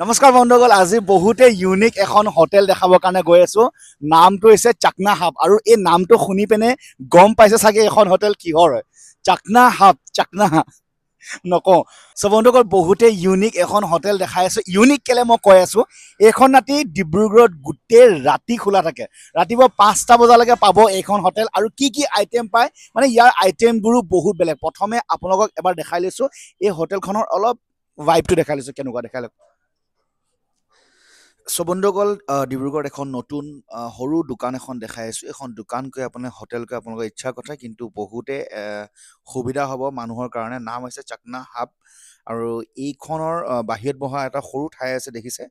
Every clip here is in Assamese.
নমস্কাৰ বন্ধুসকল, আজি বহুতে ইউনিক এখন হোটেল দেখাবৰ কাৰণে গৈ আছো। নামটো হৈছে চাকনা হাব আৰু এই নামটো শুনি পিনে গম পাইছে চাগে এখন হোটেল কিহৰ হয়। চাকনা হাব, চাকনা নকওঁ। চ' বন্ধুসকল, বহুতে ইউনিক এখন হোটেল দেখাই আছো। ইউনিক কেলে মই কৈ আছো, এইখন ৰাতি ডিব্ৰুগড়ত গোটেই ৰাতি খোলা থাকে। ৰাতিপুৱা 5টা বজালৈকে পাব এইখন হোটেল। আৰু কি কি আইটেম পায়, মানে ইয়াৰ আইটেমবোৰো বহুত বেলেগ। প্ৰথমে আপোনালোকক এবাৰ দেখাই লৈছো, এই হোটেলখনৰ অলপ ভাইবটো দেখাই লৈছো, কেনেকুৱা দেখাই লওক। চ' বন্ধুসকল, ডিব্ৰুগড়ত এখন নতুন সৰু দোকান এখন দেখাই আছোঁ। এখন দোকানকৈ আপোনাৰ হোটেলকৈ আপোনালোকৰ ইচ্ছাৰ কথা, কিন্তু বহুতে সুবিধা হ'ব মানুহৰ কাৰণে। নাম হৈছে চাকনা হাব আৰু এইখনৰ বাহিৰত বহা এটা সৰু ঠাই আছে, দেখিছে।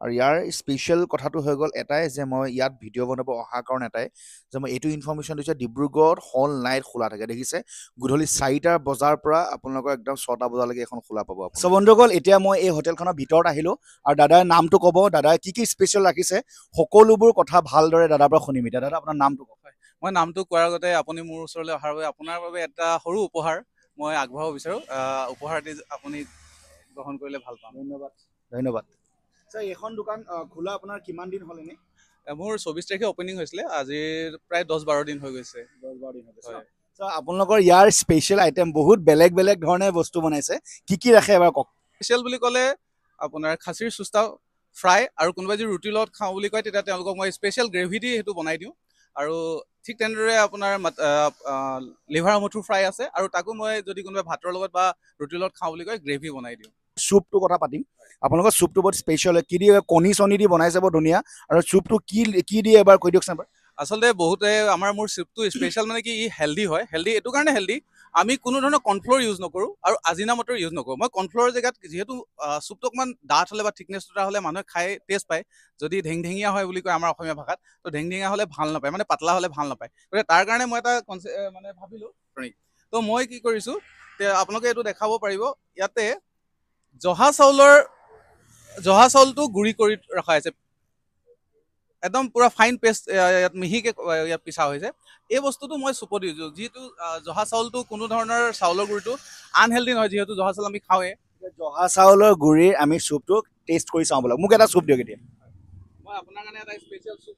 আৰু ইয়াৰ স্পেচিয়েল কথাটো হৈ গ'ল এটাই, যে মই ইয়াত ভিডিঅ' বনাব অহাৰ কাৰণ এটাই, যে মই এইটো ইনফৰ্মেশ্যন দিছোঁ, ডিব্ৰুগড়ত হল নাইট খোলা থাকে, দেখিছে। গধূলি 4টা বজাৰ পৰা আপোনালোকৰ একদম 6টা বজালৈকে এখন খোলা পাব। চ' বন্ধুসকল, এতিয়া মই এই হোটেলখনৰ ভিতৰত আহিলোঁ আৰু দাদাই নামটো ক'ব, দাদাই কি কি স্পেচিয়েল ৰাখিছে, সকলোবোৰ কথা ভালদৰে দাদাৰ পৰা শুনিম। এতিয়া দাদা, আপোনাৰ নামটো কওক। মই নামটো কোৱাৰ আগতে আপুনি মোৰ ওচৰলৈ অহাৰ বাবে আপোনাৰ বাবে এটা সৰু উপহাৰ মই আগবঢ়াব বিচাৰোঁ। উপহাৰটি আপুনি গ্ৰহণ কৰিলে ভাল পাম। ধন্যবাদ, ধন্যবাদ। ছাৰ, এইখন দোকান খোলা আপোনাৰ কিমান দিন হ'ল এনেই? মোৰ 24 তাৰিখে অপেনিং হৈছিলে, আজিৰ প্ৰায় 10-12 দিন হৈ গৈছে। 10-12 দিন হৈ গৈছে। হয়। চ' আপোনালোকৰ ইয়াৰ স্পেচিয়েল আইটেম বহুত বেলেগ বেলেগ ধৰণে বস্তু বনাইছে, কি কি ৰাখে এবাৰ কওক। স্পেচিয়েল বুলি ক'লে আপোনাৰ খাচীৰ চুস্তা ফ্ৰাই, আৰু কোনোবাই যদি ৰুটিৰ লগত খাওঁ বুলি কয় তেতিয়া তেওঁলোকক মই স্পেচিয়েল গ্ৰেভি দি সেইটো বনাই দিওঁ। আৰু ঠিক তেনেদৰে আপোনাৰ লিভাৰ মথুৰ ফ্ৰাই আছে, আৰু তাকো মই যদি কোনোবাই ভাতৰ লগত বা ৰুটিৰ লগত খাওঁ বুলি কয় গ্ৰেভি বনাই দিওঁ। চুপটোৰ কথা পাতিম। আপোনালোকৰ চুপটো বহুত স্পেচিয়েল হয়, কি দিয়ে, কণী চণী দি বনাইছে, বৰ ধুনীয়া। আৰু চুপটো কি দিয়ে এবাৰ কৈ দিয়কচোন এবাৰ। আচলতে বহুতে মোৰ চুপটো স্পেচিয়েল মানে কি, ই হেল্ডি হয়। হেল্ডি এইটো কাৰণে হেল্ডি, আমি কোনো ধৰণৰ কৰ্ণফ্ল'ৰ ইউজ নকৰোঁ আৰু আজিনামটৰ ইউজ নকৰোঁ। মই কৰ্ণফ্ল'ৰৰ জেগাত, যিহেতু চুপটো অকণমান ডাঠ হ'লে বা থিকনেছটো এটা হ'লে মানুহে খাই টেষ্ট পায়। যদি ঢেংঢেঙীয়া হয় বুলি কয় আমাৰ অসমীয়া ভাষাত, তো ঢেংঢেঙীয়া হ'লে ভাল নাপায়, মানে পাতলা হ'লে ভাল নাপায়। গতিকে তাৰ কাৰণে মই এটা ভাবিলোঁ। তো মই কি কৰিছোঁ, আপোনালোকে এইটো দেখাব পাৰিব, ইয়াতে জহা চাউলটো গুড়ি কৰি ৰখা হৈছে, একদম পুৰা ফাইন পেষ্ট, ইয়াত মিহিকে ইয়াত পিছা হৈছে। এই বস্তুটো মই চুপত দিছোঁ, যিহেতু জহা চাউলটো কোনো ধৰণৰ চাউলৰ গুড়িটো আনহেল্ডি নহয়, যিহেতু জহা চাউল আমি খাওঁৱে। জহা চাউলৰ গুড়িৰ আমি চুপটো টেষ্ট কৰি চাওঁ বলক। মোক এটা চুপ দিয়ক এতিয়া। মই আপোনাৰ কাৰণে এটা স্পেচিয়েল চুপ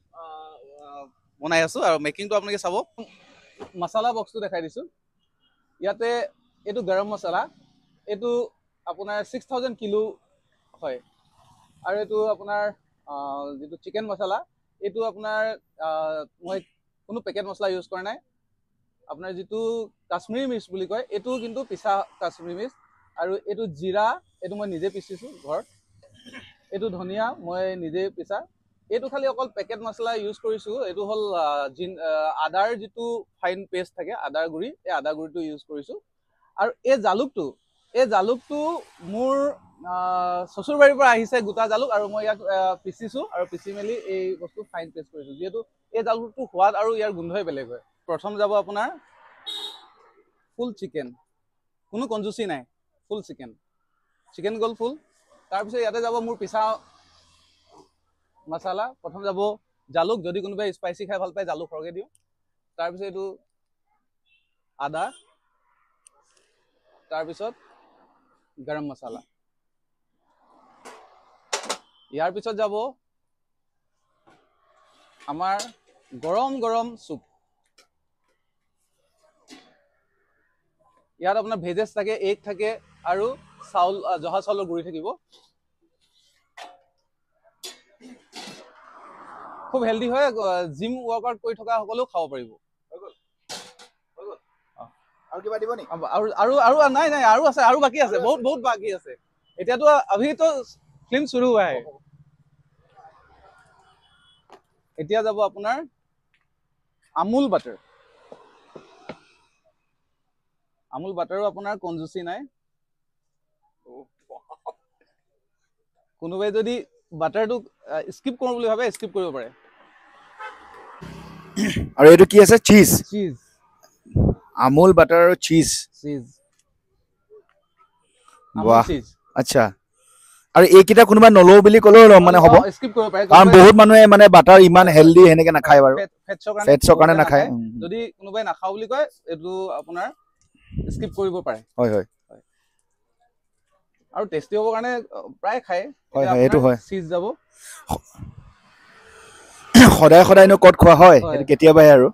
বনাই আছোঁ, আৰু মেকিংটো আপোনালোকে চাব। মছলা বক্সটো দেখাই দিছোঁ। ইয়াতে এইটো গৰম মছলা, এইটো আপোনাৰ 6000 কিলো হয়। আৰু এইটো আপোনাৰ যিটো চিকেন মছলা, এইটো আপোনাৰ মই কোনো পেকেট মছলা ইউজ কৰা নাই। আপোনাৰ যিটো কাশ্মীৰী মিৰ্চ বুলি কয়, এইটো কিন্তু পিছা কাশ্মীৰী মিৰ্চ। আৰু এইটো জিৰা, এইটো মই নিজে পিচিছোঁ ঘৰত। এইটো ধনিয়া মই নিজে পিছা। এইটো খালি অকল পেকেট মছলা ইউজ কৰিছোঁ, এইটো হ'ল আদাৰ যিটো ফাইন পেষ্ট থাকে, আদাৰ গুড়ি, এই আদাৰ গুড়িটো ইউজ কৰিছোঁ। আৰু এই জালুকটো মোৰ চচুৰবাৰীৰ পৰা আহিছে গোটা জালুক, আৰু মই ইয়াক পিচিছোঁ আৰু পিচি মেলি এই বস্তু ফাইন পেষ্ট কৰিছোঁ, যিহেতু এই জালুকটো সোৱাদ আৰু ইয়াৰ গোন্ধই বেলেগ হয়। প্ৰথম যাব আপোনাৰ ফুল চিকেন, কোনো কঞ্জুচি নাই, ফুল চিকেন গ'ল ফুল। তাৰপিছত ইয়াতে যাব মোৰ পিছা মছলা। প্ৰথম যাব জালুক, যদি কোনোবাই স্পাইচি খাই ভাল পায় জালুক সৰহকৈ দিওঁ। তাৰপিছত এইটো আদা, তাৰপিছত গৰম মছলা। ইয়াৰ পিছত যাব আমাৰ গৰম গৰম চুপ। ইয়াত আপোনাৰ ভেজেছ থাকে, এগ থাকে, আৰু জহা চাউলৰ গুড়ি থাকিব। খুব হেল্ডি হয়, জিম ৱৰ্কআউট কৰি থকা সকলেও খাব পাৰিব। আৰু কিবা দিব নি? আৰু নাই, আৰু আছে, আৰু বাকী আছে, বহুত বাকী আছে। এতিয়াতো অভিতো ফিল্ম শুৰু হোৱা হে। এতিয়া যাব আপোনাৰ আমুল বাটাৰো আপোনাৰ কঞ্জুচি নাই। কোনোবাই যদি বাটাৰটো স্কিপ কৰোঁ বুলি ভাবে, স্কিপ কৰিব পাৰে। আৰু এইটো কি আছে? চীজ। আমুল বাটাৰ আৰু চীজ। বাহ, আচ্ছা। আৰু এইকেইটা কোনোবা নলওঁ বুলি ক'লেও মানে হ'ব, স্কিপ কৰিব পাৰে, কাৰণ বহুত মানুহে মানে বাটাৰ ইমান হেল্ডি সেনেকে নাখায় বাৰু, ফেটছৰ কাৰণে নাখায়। যদি কোনোবাই নাখাওঁ বুলি কয়, এইটো আপোনাৰ স্কিপ কৰিব পাৰে। হয়। আৰু টেষ্টি হ'বৰ কাৰণে প্ৰায় খায়। হয় হয় এইটো হয় চিজ যাব সদায় সদায়নো ক'ত খোৱা হয় এইটো কেতিয়াবাহে আৰু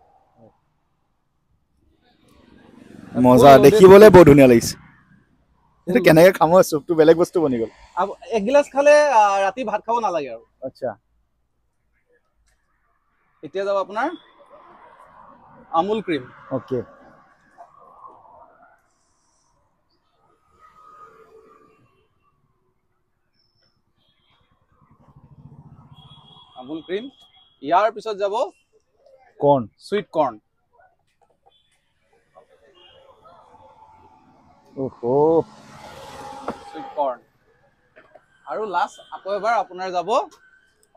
মজা দেখিবলৈ বহুত ধুনীয়া লাগিছে এইটো কেনেকে খাম চুপটো বেলেগ বস্তু বনি গ'ল এক গিলাচ খালে ৰাতি ভাত খাব নালাগে আৰু আচ্ছা এতিয়া যাব আপোনাৰ Amul cream okay Amul cream ইয়াৰ পিছত যাব কৰ্ণ সুইট কৰ্ণ ওহো সুইট কৰ্ণ আৰু লাষ্ট আকৌ এবাৰ আপোনাৰ যাব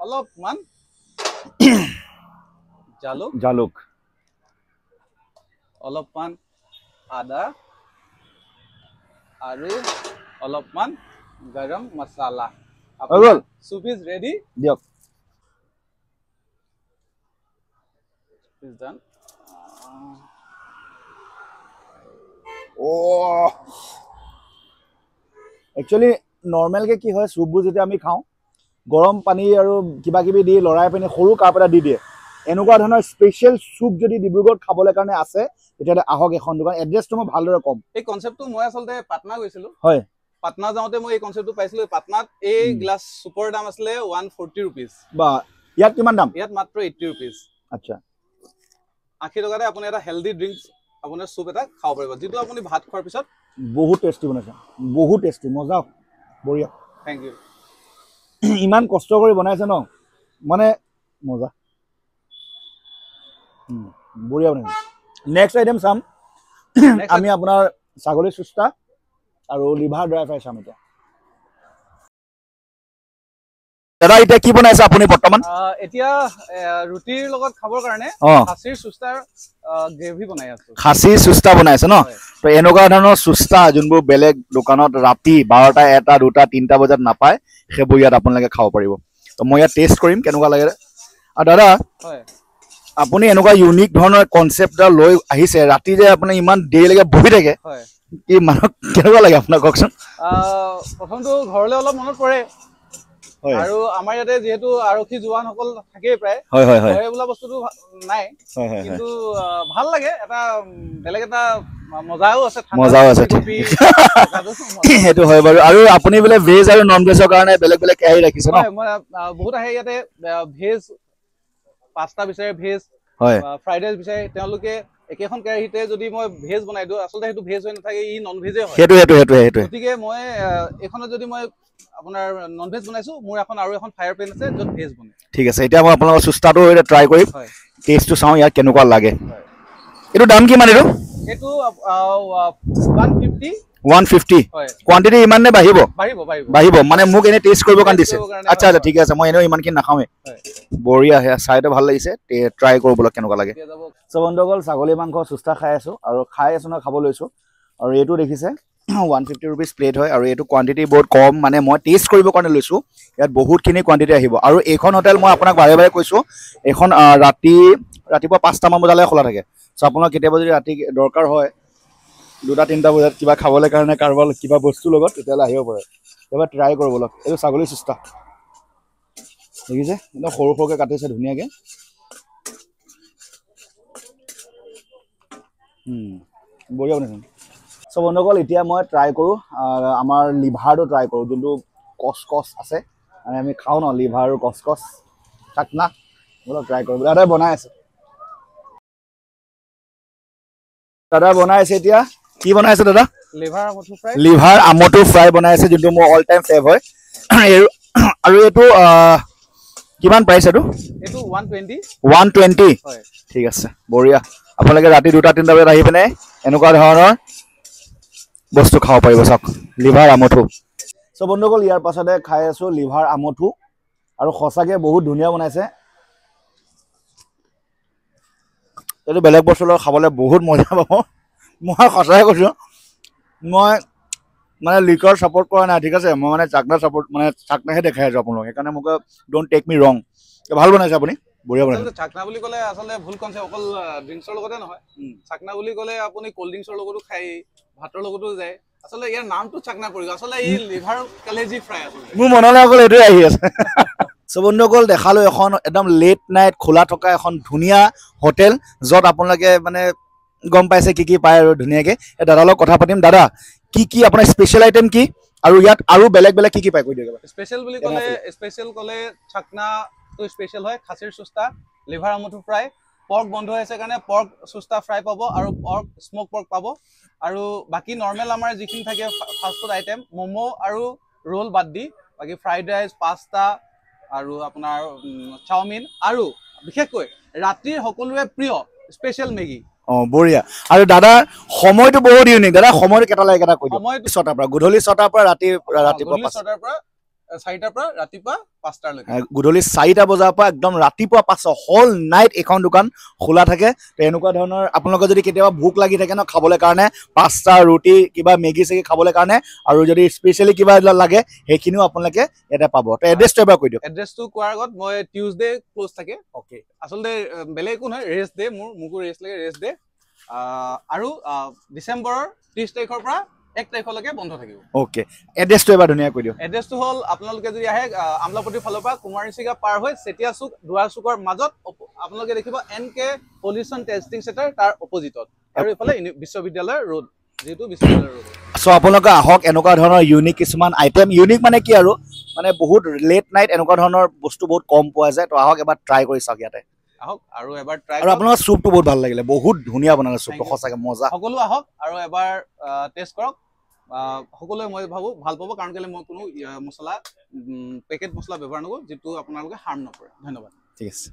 অলপমান জালুক অলপমান আদা আৰু অলপমান গৰম মছলা আপোনাৰ soup is ready দিয়ক is done একচুয়ালি নৰ্মেল কে কি হয় চুপবোৰ যেতিয়া আমি খাওঁ গৰম পানী আৰু কিবা কিবি দি লৰাই পিনে সৰু কাপ এটা দি দিয়ে এনেকুৱা ধৰণৰ স্পেচিয়েল চুপ যদি ডিব্ৰুগড়ত খাবলৈ কাৰণে আছে তেতিয়াহ'লে আহক এখন দোকান এড্ৰেছটো মই ভালদৰে ক'ম এই কনচেপ্টটো মই আচলতে পাটনা গৈছিলো হয় পাটনা যাওঁতে মই এই কনচেপ্টটো পাইছিলো পাটনাত এই গ্লাছ চুপৰ দাম আছিলে 140 रुपीस বা ইয়াত কিমান দাম ইয়াত মাত্ৰ 80 रुपीस আচ্ছা 80 টকাতে আপুনি এটা হেলদি ড্ৰিংকস আপোনাৰ চুপ এটা খাব পাৰিব যেটো আপুনি ভাত খোৱাৰ পিছত বহুত টেষ্টি বনাইছে বহুত টেষ্টি মজা বঢ়িয়া থ্যাংক ইউ ইমান কষ্ট কৰি বনাইছে ন মানে মজা বঢ়িয়া বনাইছে নেক্সট আইটেম চাম আমি আপোনাৰ ছাগলী সুস্তা আৰু লিভাৰ ড্ৰাই ফ্ৰাই চাম এতিয়া দাদা এতিয়া কি বনাইছে আপুনি বৰ্তমান এতিয়া ৰুটিৰ লগত খাবৰ কাৰণে খাচীৰ সুস্তাৰ গ্ৰেভি বনাই আছো খাচীৰ সুস্তা বনাইছে ন তো এনেকুৱা ধৰণৰ সুস্তা যোনবোৰ বেলেগ দোকানত ৰাতি 12টা 1টা 2টা 3টা বজাত নাপায় সেইবোৰ ইয়াত আপোনালোকে খাব পাৰিব তো মই ইয়াত টেষ্ট কৰিম কেনেকুৱা লাগে আৰু দাদা হয় আপুনি এনেকুৱা ইউনিক ধৰণৰ কনসেপ্ট এটা লৈ আহিছে ৰাতি যে আপুনি ইমান দেৰিলৈকে বহি থাকে হয় কি মানুহ কেনেকুৱা লাগে আপোনাক কওকচোন প্ৰথমটো ঘৰলৈ অলপ মনত পৰে আৰু আমাৰ ইয়াতে যেহেতু আৰক্ষী জোৱানসকল থাকেই প্ৰায় হয় হয় হয় এইবোলা বস্তুটো নাই কিন্তু ভাল লাগে এটা বেলেগ এটা মজাও আছে সেইটো হয় বাৰু আৰু আপুনি বোলে ভেজ আৰু নন ভেজৰ কাৰণে বেলেগ বেলেগ কেৰাহী ৰাখিছে ন বহুত আহে ইয়াতে ভেজ পাস্তা বিচাৰে ভেজ ফ্ৰাইড ৰাইচ বিচাৰে তেওঁলোকে একেখন কেৰাহীতে যদি মই ভেজ বনাই দিওঁ আচলতে সেইটো ভেজ হৈ নাথাকে ই নন ভেজে হয় সেইটো গতিকে মই এখনত যদি মই আপোনাৰ নন ভেজ বনাইছো মোৰ এখন আৰু এখন ফায়াৰ প্লেন আছে য'ত ভেজ বনাই ঠিক আছে এতিয়া মই আপোনালোকৰ সুস্তাটো ট্ৰাই কৰিম টেষ্টটো চাওঁ ইয়াত কেনেকুৱা লাগে এইটো দাম কিমান এইটো এইটো 150 150 কোৱান্টিটি ইমান নে বাঢ়িব মানে মোক এনে টেষ্ট কৰিব কাৰণে দিছে আচ্ছা আচ্ছা ঠিক আছে মই এনেও ইমানখিনি নাখাওঁৱে বঢ়িয়া হে চাইটো ভাল লাগিছে ট্ৰাই কৰোঁ বোলো কেনেকুৱা লাগে সব বন্ধুসকল ছাগলী মাংস সুস্তা খাই আছো আৰু খাই আছো ন খাব লৈছো আৰু এইটো দেখিছে 150 रुपीस প্লেট হয় আৰু এইটো কোৱান্টিটি বহুত কম মানে মই টেষ্ট কৰিবৰ কাৰণে লৈছো ইয়াত বহুতখিনি কোৱান্টিটি আহিব আৰু এইখন হোটেল মই আপোনাক বাৰে বাৰে কৈছো এখন ৰাতিপুৱা 5টা মান বজালৈ খোলা থাকে সো আপোনাৰ কেতিয়াবা যদি ৰাতি দৰকাৰ হয় 2টা 3টা বজাত কিবা খাবলৈ কাৰণে কাৰোবাৰ কিবা বস্তু লগত তেতিয়ালৈ আহিব পাৰে এবাৰ ট্ৰাই কৰিব লওক এইটো ছাগলী সুস্তা দেখিছে একদম সৰু সৰুকৈ কাটিছে ধুনীয়াকৈ বঢ়িয়া বনাইছে সব বন্ধুসকল এতিয়া মই ট্ৰাই কৰোঁ আমাৰ লিভাৰটো ট্ৰাই কৰোঁ যোনটো কচ আছে মানে আমি খাওঁ ন লিভাৰ আৰু কচ চাকনা বোলো ট্ৰাই কৰোঁ দাদাই বনাই আছে এতিয়া কি বনাই আছে দাদা লিভাৰ আমটু ফ্ৰাই বনাই আছে যোনটো মোৰ অল টাইম ফেভ হয় আৰু এইটো কিমান প্ৰাইচ এইটো 120 ঠিক আছে বঢ়িয়া আপোনালোকে ৰাতি 2টা 3টা বজাত আহি পিনে এনেকুৱা ধৰণৰ বস্তু খাব পাৰিব চাওক লিভাৰ আমঠু সো বন্ধুসকল ইয়াৰ পাছতে খাই আছো লিভাৰ আমঠু আৰু সঁচাকৈ বহুত ধুনীয়া বনাইছে এইটো বেলেগ বস্তু লগত খাবলৈ বহুত মজা পাব মই সঁচাই কৈছোঁ মই মানে লিকৰ ছাপোৰ্ট কৰা নাই ঠিক আছে মই মানে চাকনা ছাপোৰ্ট মানে চাকনাহে দেখাই আছোঁ আপোনালোক সেইকাৰণে মোক ডোণ্ট টেক মি ৰং ভাল বনাইছে আপুনি বঢ়িয়া বনাইছে চাকনা বুলি ক'লে আচলতে ভুল কনচেপ্ট অকল ড্ৰিংকছৰ লগতে নহয় চাকনা বুলি ক'লে আপুনি ক'ল্ড ড্ৰিংকছৰ লগতো খায় ভাতৰ লগতো যায় আচলতে ইয়াৰ নামটো চাকনা পৰি গ'ল আচলতে এই লিভাৰ কলেজি ফ্ৰাই আচলতে মোৰ মনলৈ অকল এইটোৱে আহি আছে চ' বন্ধুসকল দেখালো এখন একদম লেট নাইট খোলা থকা এখন ধুনীয়া হোটেল য'ত আপোনালোকে মানে গম পাইছে কি পায় আৰু ধুনীয়াকৈ এই দাদাৰ লগত কথা পাতিম দাদা কি আপোনাৰ স্পেচিয়েল আইটেম কি আৰু ইয়াত আৰু বেলেগ কি পায় কৈ দিয়ক স্পেচিয়েল বুলি ক'লে চাকনাটো স্পেচিয়েল হয় খাচীৰ চুস্তা লিভাৰ আমঠু ফ্ৰাই পৰ্ক বন্ধ হৈছে কাৰণে পৰ্ক চুস্তা ফ্ৰাই পাব আৰু পৰ্ক স্মক পৰ্ক পাব আৰু বাকী নৰ্মেল আমাৰ যিখিনি থাকে ফাষ্টফুড আইটেম ম'ম' আৰু ৰোল বাদ দি বাকী ফ্ৰাইড ৰাইচ পাস্তা আৰু আপোনাৰ চাওমিন আৰু বিশেষকৈ ৰাতিৰ সকলোৰে প্ৰিয় স্পেচিয়েল মেগী বঢ়িয়া আৰু দাদাৰ সময়টো বহুত ইউনিক দাদা সময়টো কেইটালৈকে এটা কৈ দিয়ক সময়টো 6টাৰ পৰা গধূলি 6টাৰ পৰা ৰাতিপুৱা 6টাৰ পৰা 4টাৰ পৰা ৰাতিপুৱা 5টালৈকে গধূলি 4টা বজাৰ পৰা একদম ৰাতিপুৱা 5 হল নাইট এখন দোকান খোলা থাকে তো এনেকুৱা ধৰণৰ আপোনালোকৰ যদি কেতিয়াবা ভোক লাগি থাকে ন খাবলৈ কাৰণে পাস্তা ৰুটি কিবা মেগী চেগি খাবলৈ কাৰণে আৰু যদি স্পেচিয়েলি কিবা লাগে সেইখিনিও আপোনালোকে ইয়াতে পাব তো এড্ৰেছটো এবাৰ কৈ দিয়ক এড্ৰেছটো কোৱাৰ আগত মই টিউজডে ক্লোজ থাকে অ'কে আচলতে বেলেগ একো নহয় ৰেষ্ট ডে মোকো ৰেষ্ট লাগে ৰেষ্ট ডে আৰু ডিচেম্বৰৰ 30 তাৰিখৰ পৰা 1 তাৰিখলৈকে বন্ধ থাকিব ওকে এড্ৰেছটো এবাৰ ধুনীয়া কৈ দিয়ক এড্ৰেছটো হ'ল আপোনালোকে যদি আহে আমলাপট্টিৰ ফালৰ পৰা কুমাৰীচিগা পাৰ হৈ চেতিয়া চুক দুৱাৰ চুকৰ মাজত আপোনালোকে দেখিব NK পলিউশ্যন টেষ্টিং চেণ্টাৰ তাৰ অপজিটত আৰু এইফালে বিশ্ববিদ্যালয় ৰোড যেটো বিশ্ববিদ্যালয় ৰোড সো আপোনালোকে আহক এনেকুৱা ধৰণৰ ইউনিক কিছুমান আইটেম ইউনিক মানে কি আৰু মানে বহুত লেট নাইট এনেকুৱা ধৰণৰ বস্তু বহুত কম পোৱা যায় তো আহক এবাৰ ট্ৰাই কৰি চাওক ইয়াতে আহক আৰু এবাৰ ট্ৰাই আৰু আপোনালোকৰ চুপটো বহুত ভাল লাগিলে বহুত ধুনীয়া বনালে চুপটো সঁচাকে মজা সকলো আহক আৰু এবাৰ টেষ্ট কৰক সকলোৱে মই ভাবো ভাল পাব কাৰণ কেলে মই কোনো মছলা পেকেট মছলা ব্যৱহাৰ নকৰো যেটো আপোনালোকে হাৰ্ম নকৰে ধন্যবাদ ঠিক আছে